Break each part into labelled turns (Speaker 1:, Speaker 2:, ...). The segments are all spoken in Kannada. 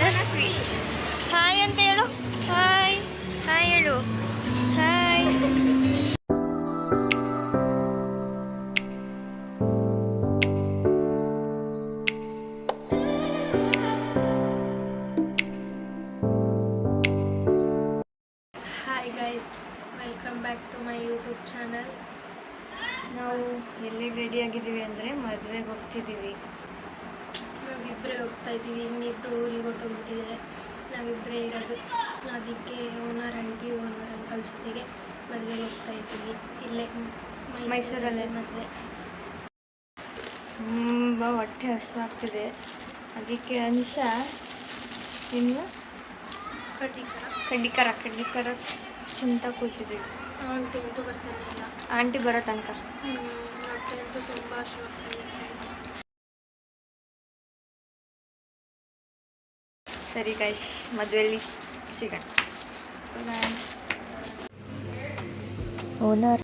Speaker 1: ಮನಸ್ವಿ. ಹಾಯ್ ಅಂತ ಹೇಳು. ಹಾಯ್ ಹಾಯ್ ಹೇಳು. Hi.
Speaker 2: Hi guys, welcome back to my YouTube channel.
Speaker 1: ನಾವು ಎಲ್ಲಿಗೆ ರೆಡಿ ಆಗಿದ್ದೀವಿ ಅಂದರೆ ಮದುವೆಗೆ ಹೋಗ್ತಿದ್ದೀವಿ.
Speaker 2: ನಾವಿಬ್ಬರೇ ಹೋಗ್ತಾ ಇದ್ದೀವಿ. ಇನ್ನಿಬ್ಬರು ಊರಿಗೆ ಹೊಟ್ಟೋಗ್ಬಿಟ್ಟಿದ್ದಾರೆ. ನಾವಿಬ್ಬರೇ ಇರೋದು. ಅದಕ್ಕೆ ಓನರ್ ಆಂಟಿ ಓನರ್ ಅಂಕಲ್ ಜೊತೆಗೆ ಮದುವೆಗೆ ಹೋಗ್ತಾ ಇದ್ದೀವಿ. ಇಲ್ಲೇ
Speaker 1: ಮೈಸೂರಲ್ಲೇ
Speaker 2: ಮದುವೆ.
Speaker 1: ತುಂಬ ಹೊಟ್ಟೆ ಹಸಿವಾಗ್ತಿದೆ. ಅದಕ್ಕೆ ಅನಿಶಾ ಇನ್ನು ಕಡ್ಡಿಕರ ಅಂತ ಕೂತಿದ್ದೀವಿ.
Speaker 2: ಆಂಟಿ ಅಂತೂ ಬರ್ತಾನೆ ಇಲ್ಲ.
Speaker 1: ಆಂಟಿ ಬರೋ ತನಕ.
Speaker 2: ಹೊಟ್ಟೆ ಅಂತೂ ತುಂಬ ಹಸಿವಾಗ್ತಾಯಿದೆ ಫ್ರೆಂಡ್ಸ್.
Speaker 1: ಸರಿ ಗೈಸ್, ಮದುವೆಯಲ್ಲಿ ಸಿಗೋಣ. ಓನರ್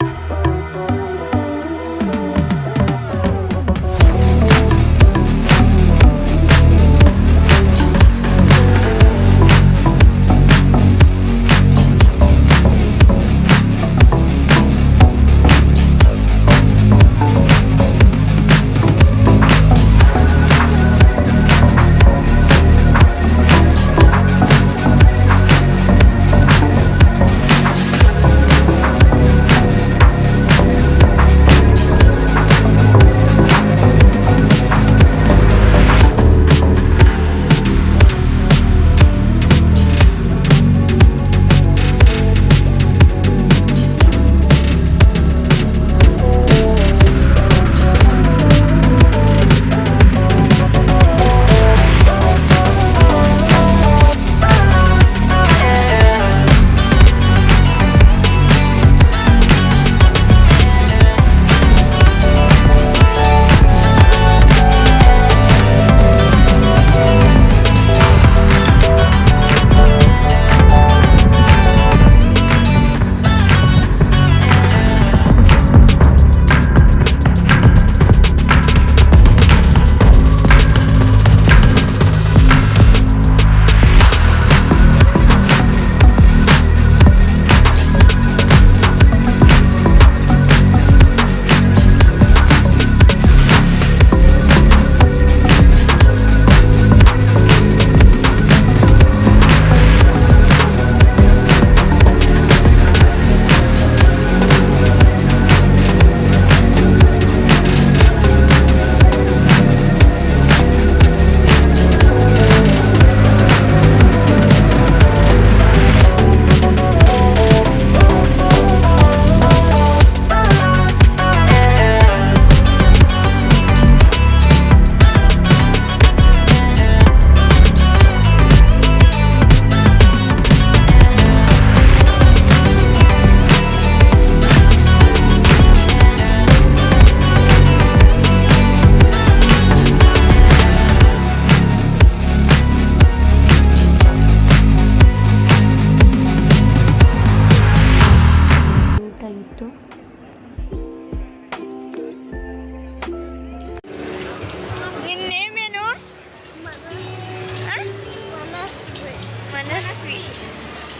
Speaker 1: ಮನಸ್ವಿ.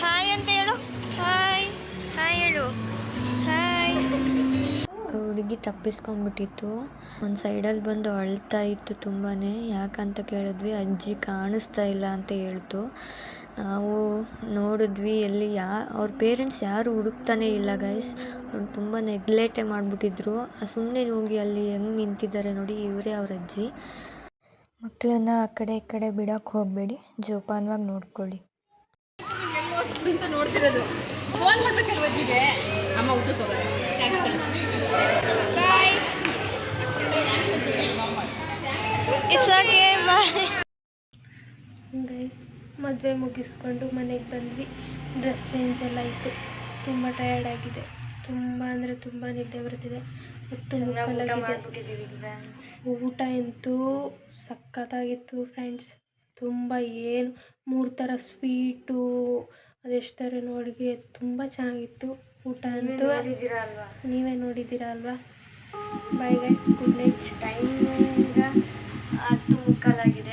Speaker 1: ಹಾಯ್ ಅಂತ ಹೇಳು. ಹಾಯ್ ಹಾಯ್ ಹೇಳು. ಹಾಯ್. ಹುಡುಗಿ ತಪ್ಪಿಸ್ಕೊಂಡ್ಬಿಟ್ಟಿತ್ತು. ಒಂದು ಸೈಡಲ್ಲಿ ಬಂದು ಅಳ್ತಾ ಇತ್ತು ತುಂಬಾ. ಯಾಕಂತ ಕೇಳಿದ್ವಿ, ಅಜ್ಜಿ ಕಾಣಿಸ್ತಾ ಇಲ್ಲ ಅಂತ ಹೇಳ್ತು. ನಾವು ನೋಡಿದ್ವಿ, ಎಲ್ಲಿ ಅವ್ರ ಪೇರೆಂಟ್ಸ್ ಯಾರು ಹುಡುಕ್ತಾನೆ ಇಲ್ಲ ಗೈಸ್. ಅವ್ರು ತುಂಬ ನೆಗ್ಲೆಕ್ಟೇ ಮಾಡಿಬಿಟ್ಟಿದ್ರು. ಸುಮ್ಮನೆ ಹೋಗಿ ಅಲ್ಲಿ ಹೆಂಗೆ ನಿಂತಿದ್ದಾರೆ ನೋಡಿ, ಇವರೇ ಅವ್ರ ಅಜ್ಜಿ. ಮಕ್ಕಳನ್ನ ಆ ಕಡೆ ಈ ಕಡೆ ಬಿಡೋಕ್ಕೆ ಹೋಗಬೇಡಿ, ಜೋಪಾನವಾಗಿ ನೋಡ್ಕೊಳ್ಳಿ.
Speaker 3: ನೋಡ್ತಿರೋದು ಫೋನ್ ಮಾಡ್ಬೇಕಲ್ವ ಅಜ್ಜಿಗೆ. ಅಮ್ಮ ಊಟಕ್ಕೆ ಹೋಗೋದು.
Speaker 1: It's okay, bye
Speaker 2: guys. ಮದುವೆ ಮುಗಿಸ್ಕೊಂಡು ಮನೆಗೆ ಬಂದ್ವಿ. ಡ್ರೆಸ್ ಚೇಂಜ್ ಎಲ್ಲ ಇತ್ತು. ತುಂಬ ಟಯರ್ಡ್ ಆಗಿದೆ. ತುಂಬ ಅಂದರೆ ತುಂಬ ನಿದ್ದೆ ಬರ್ತಿದೆ. ಹೊತ್ತು ಮುಕ್ಕಲಾಗಿದೆ. ಊಟ ಅಂತೂ ಸಖತ್ತಾಗಿತ್ತು ಫ್ರೆಂಡ್ಸ್. ತುಂಬ ಏನು 3 ಥರ ಸ್ವೀಟು, ಅದೆಷ್ಟು ಥರ ಅಡುಗೆ, ತುಂಬ ಚೆನ್ನಾಗಿತ್ತು ಊಟ ಅಂತೂ. ನೀವೇ ನೋಡಿದ್ದೀರಾ ಅಲ್ವಾ. Bye guys, good night.
Speaker 1: Time ಈಗ 10:15 ಆಗಿದೆ.